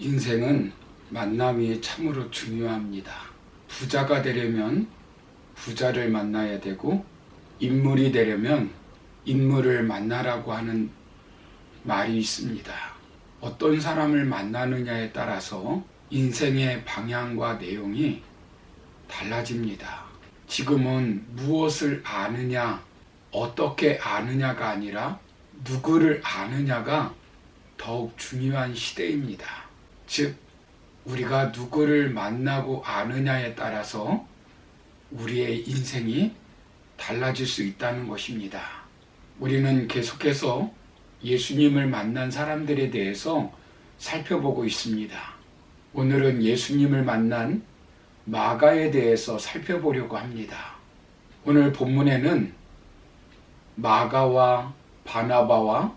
인생은 만남이 참으로 중요합니다. 부자가 되려면 부자를 만나야 되고, 인물이 되려면 인물을 만나라고 하는 말이 있습니다. 어떤 사람을 만나느냐에 따라서 인생의 방향과 내용이 달라집니다. 지금은 무엇을 아느냐, 어떻게 아느냐가 아니라 누구를 아느냐가 더욱 중요한 시대입니다. 즉, 우리가 누구를 만나고 아느냐에 따라서 우리의 인생이 달라질 수 있다는 것입니다. 우리는 계속해서 예수님을 만난 사람들에 대해서 살펴보고 있습니다. 오늘은 예수님을 만난 마가에 대해서 살펴보려고 합니다. 오늘 본문에는 마가와 바나바와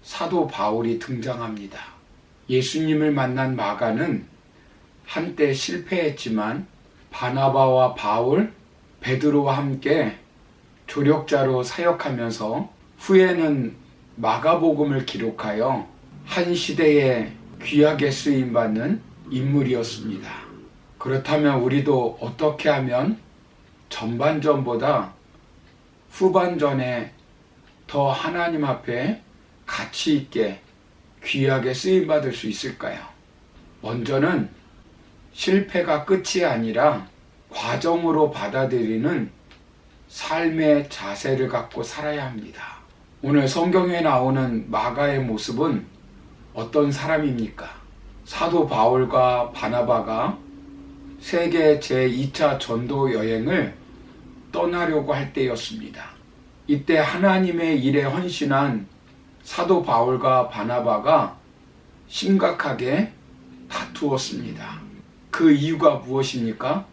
사도 바울이 등장합니다. 예수님을 만난 마가는 한때 실패했지만 바나바와 바울, 베드로와 함께 조력자로 사역하면서 후에는 마가복음을 기록하여 한 시대에 귀하게 쓰임받는 인물이었습니다. 그렇다면 우리도 어떻게 하면 전반전보다 후반전에 더 하나님 앞에 가치 있게 귀하게 쓰임받을 수 있을까요? 먼저는 실패가 끝이 아니라 과정으로 받아들이는 삶의 자세를 갖고 살아야 합니다. 오늘 성경에 나오는 마가의 모습은 어떤 사람입니까? 사도 바울과 바나바가 세계 제2차 전도 여행을 떠나려고 할 때였습니다. 이때 하나님의 일에 헌신한 사도 바울과 바나바가 심각하게 다투었습니다. 그 이유가 무엇입니까?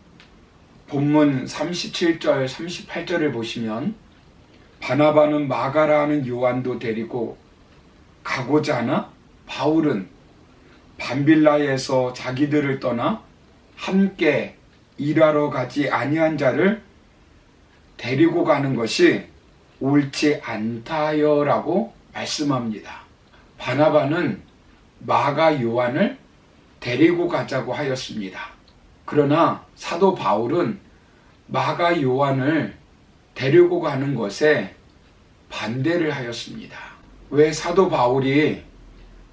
본문 37절, 38절을 보시면 바나바는 마가라는 요한도 데리고 가고자 하나 바울은 밤빌라에서 자기들을 떠나 함께 일하러 가지 아니한 자를 데리고 가는 것이 옳지 않다요라고 말씀합니다. 바나바는 마가 요한을 데리고 가자고 하였습니다. 그러나 사도 바울은 마가 요한을 데리고 가는 것에 반대를 하였습니다. 왜 사도 바울이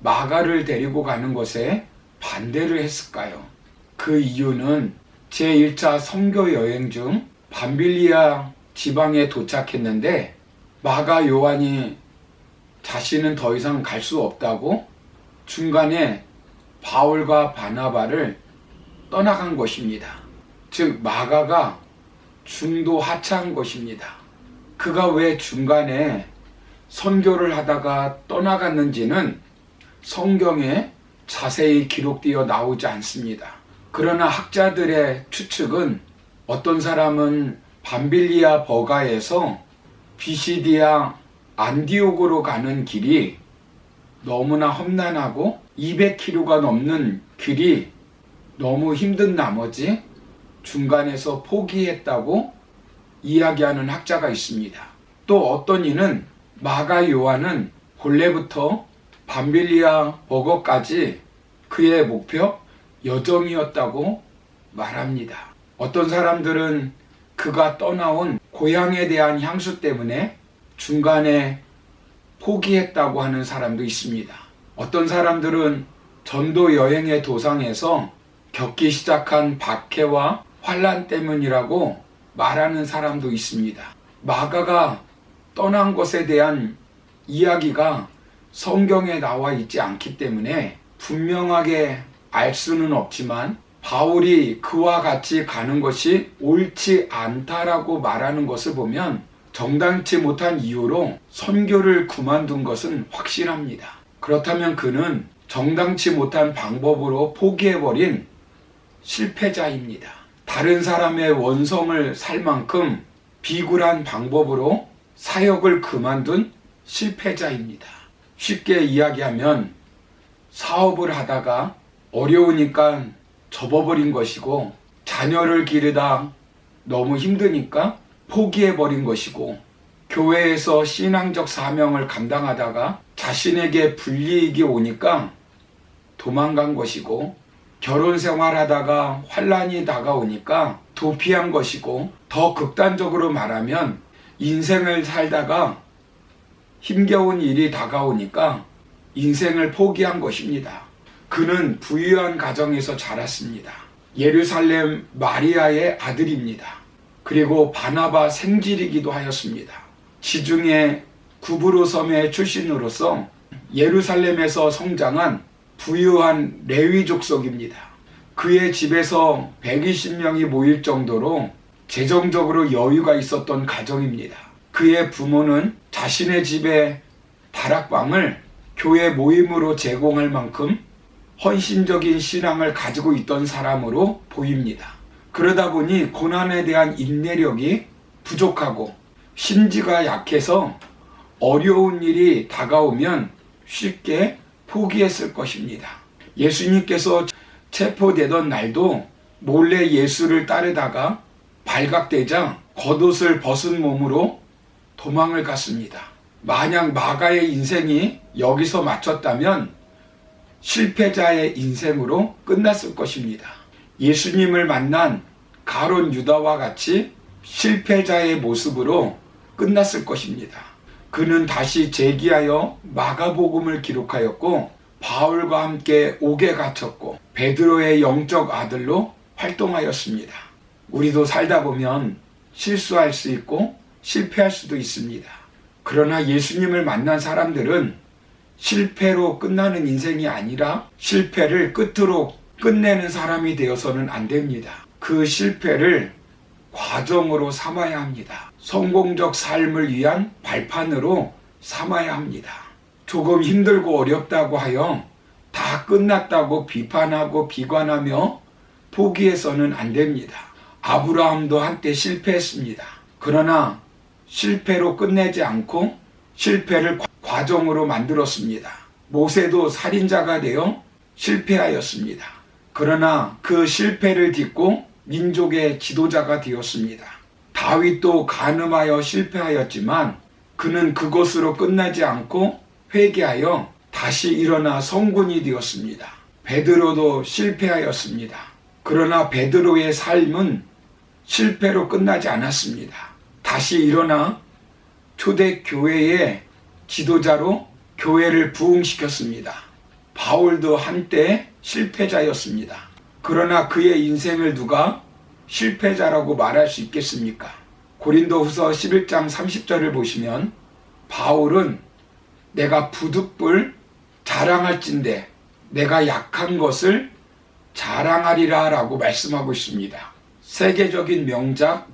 마가를 데리고 가는 것에 반대를 했을까요? 그 이유는 제1차 선교 여행 중 밤빌리아 지방에 도착했는데 마가 요한이 자신은 더 이상 갈 수 없다고 중간에 바울과 바나바를 떠나간 것입니다. 즉 마가가 중도 하차한 것입니다. 그가 왜 중간에 선교를 하다가 떠나갔는지는 성경에 자세히 기록되어 나오지 않습니다. 그러나 학자들의 추측은 어떤 사람은 밤빌리아 버가에서 비시디아 안디옥으로 가는 길이 너무나 험난하고 200km가 넘는 길이 너무 힘든 나머지 중간에서 포기했다고 이야기하는 학자가 있습니다. 또 어떤 이는 마가 요한은 본래부터 밤빌리아 버거까지 그의 목표 여정이었다고 말합니다. 어떤 사람들은 그가 떠나온 고향에 대한 향수 때문에 중간에 포기했다고 하는 사람도 있습니다. 어떤 사람들은 전도 여행의 도상에서 겪기 시작한 박해와 환난 때문이라고 말하는 사람도 있습니다. 마가가 떠난 것에 대한 이야기가 성경에 나와 있지 않기 때문에 분명하게 알 수는 없지만 바울이 그와 같이 가는 것이 옳지 않다라고 말하는 것을 보면 정당치 못한 이유로 선교를 그만둔 것은 확실합니다. 그렇다면 그는 정당치 못한 방법으로 포기해버린 실패자입니다. 다른 사람의 원성을 살 만큼 비굴한 방법으로 사역을 그만둔 실패자입니다. 쉽게 이야기하면 사업을 하다가 어려우니까 접어버린 것이고, 자녀를 기르다 너무 힘드니까 포기해버린 것이고, 교회에서 신앙적 사명을 감당하다가 자신에게 불이익이 오니까 도망간 것이고, 결혼 생활하다가 환란이 다가오니까 도피한 것이고, 더 극단적으로 말하면 인생을 살다가 힘겨운 일이 다가오니까 인생을 포기한 것입니다. 그는 부유한 가정에서 자랐습니다. 예루살렘 마리아의 아들입니다. 그리고 바나바 생질이기도 하였습니다. 지중해 구브로 섬의 출신으로서 예루살렘에서 성장한 부유한 레위 족속입니다. 그의 집에서 120명이 모일 정도로 재정적으로 여유가 있었던 가정입니다. 그의 부모는 자신의 집에 다락방을 교회 모임으로 제공할 만큼 헌신적인 신앙을 가지고 있던 사람으로 보입니다. 그러다 보니 고난에 대한 인내력이 부족하고 심지가 약해서 어려운 일이 다가오면 쉽게 포기했을 것입니다. 예수님께서 체포되던 날도 몰래 예수를 따르다가 발각되자 겉옷을 벗은 몸으로 도망을 갔습니다. 만약 마가의 인생이 여기서 마쳤다면 실패자의 인생으로 끝났을 것입니다. 예수님을 만난 가룟 유다와 같이 실패자의 모습으로 끝났을 것입니다. 그는 다시 재기하여 마가복음을 기록하였고, 바울과 함께 옥에 갇혔고 베드로의 영적 아들로 활동하였습니다. 우리도 살다 보면 실수할 수 있고 실패할 수도 있습니다. 그러나 예수님을 만난 사람들은 실패로 끝나는 인생이 아니라 실패를 끝으로 끝내는 사람이 되어서는 안 됩니다. 그 실패를 과정으로 삼아야 합니다. 성공적 삶을 위한 발판으로 삼아야 합니다. 조금 힘들고 어렵다고 하여 다 끝났다고 비판하고 비관하며 포기해서는 안 됩니다. 아브라함도 한때 실패했습니다. 그러나 실패로 끝내지 않고 실패를 과정으로 만들었습니다. 모세도 살인자가 되어 실패하였습니다. 그러나 그 실패를 딛고 민족의 지도자가 되었습니다. 다윗도 간음하여 실패하였지만 그는 그것으로 끝나지 않고 회개하여 다시 일어나 성군이 되었습니다. 베드로도 실패하였습니다. 그러나 베드로의 삶은 실패로 끝나지 않았습니다. 다시 일어나 초대교회의 지도자로 교회를 부흥시켰습니다. 바울도 한때 실패자였습니다. 그러나 그의 인생을 누가 실패자라고 말할 수 있겠습니까? 고린도후서 11장 30절을 보시면 바울은 내가 부득불 자랑할진대 내가 약한 것을 자랑하리라 라고 말씀하고 있습니다. 세계적인 명작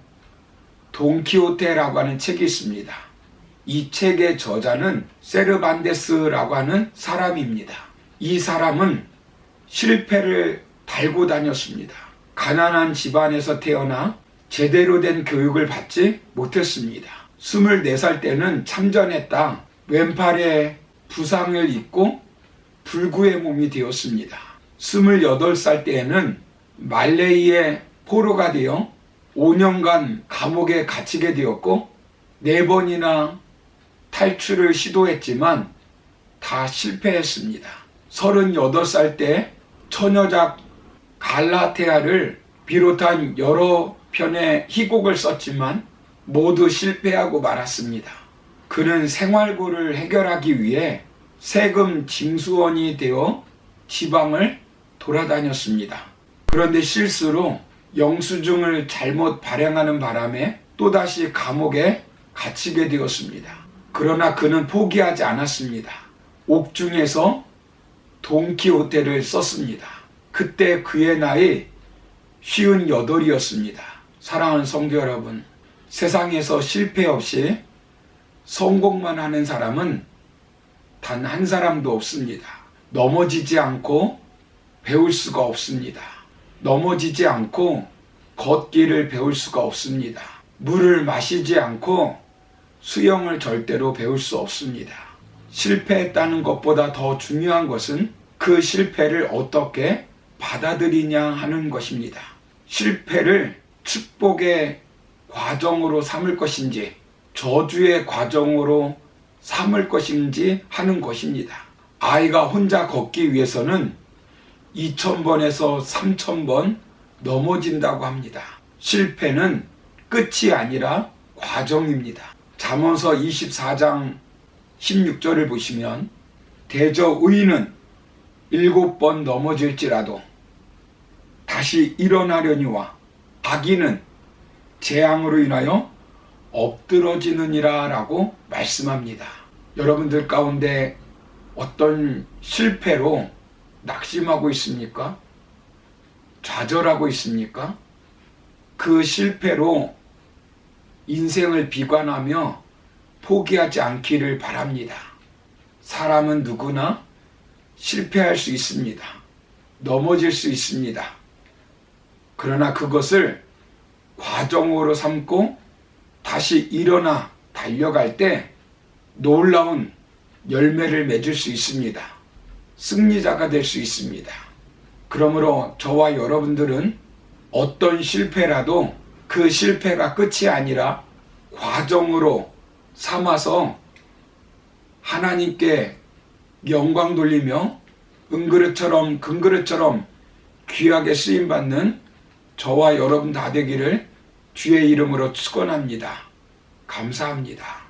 돈키호테라고 하는 책이 있습니다. 이 책의 저자는 세르반데스라고 하는 사람입니다. 이 사람은 실패를 달고 다녔습니다. 가난한 집안에서 태어나 제대로 된 교육을 받지 못했습니다. 24살 때는 참전했다 왼팔에 부상을 입고 불구의 몸이 되었습니다. 28살 때에는 말레이의 포로가 되어 5년간 감옥에 갇히게 되었고 4번이나 탈출을 시도했지만 다 실패했습니다. 38살 때 처녀작 갈라테아를 비롯한 여러 편의 희곡을 썼지만 모두 실패하고 말았습니다. 그는 생활고를 해결하기 위해 세금 징수원이 되어 지방을 돌아다녔습니다. 그런데 실수로 영수증을 잘못 발행하는 바람에 또다시 감옥에 갇히게 되었습니다. 그러나 그는 포기하지 않았습니다. 옥중에서 돈키호테를 썼습니다. 그때 그의 나이 58이었습니다. 사랑하는 성도 여러분, 세상에서 실패 없이 성공만 하는 사람은 단 한 사람도 없습니다. 넘어지지 않고 배울 수가 없습니다. 넘어지지 않고 걷기를 배울 수가 없습니다. 물을 마시지 않고 수영을 절대로 배울 수 없습니다. 실패했다는 것보다 더 중요한 것은 그 실패를 어떻게 받아들이냐 하는 것입니다. 실패를 축복의 과정으로 삼을 것인지 저주의 과정으로 삼을 것인지 하는 것입니다. 아이가 혼자 걷기 위해서는 2000번에서 3000번 넘어진다고 합니다. 실패는 끝이 아니라 과정입니다. 잠언서 24장 16절을 보시면 대저 의인은 7번 넘어질지라도 다시 일어나려니와 악인은 재앙으로 인하여 엎드러지느니라 라고 말씀합니다. 여러분들 가운데 어떤 실패로 낙심하고 있습니까? 좌절하고 있습니까? 그 실패로 인생을 비관하며 포기하지 않기를 바랍니다. 사람은 누구나 실패할 수 있습니다. 넘어질 수 있습니다. 그러나 그것을 과정으로 삼고 다시 일어나 달려갈 때 놀라운 열매를 맺을 수 있습니다. 승리자가 될 수 있습니다. 그러므로 저와 여러분들은 어떤 실패라도 그 실패가 끝이 아니라 과정으로 삼아서 하나님께 영광 돌리며 은그릇처럼 금그릇처럼 귀하게 쓰임받는 저와 여러분 다 되기를 주의 이름으로 축원합니다. 감사합니다.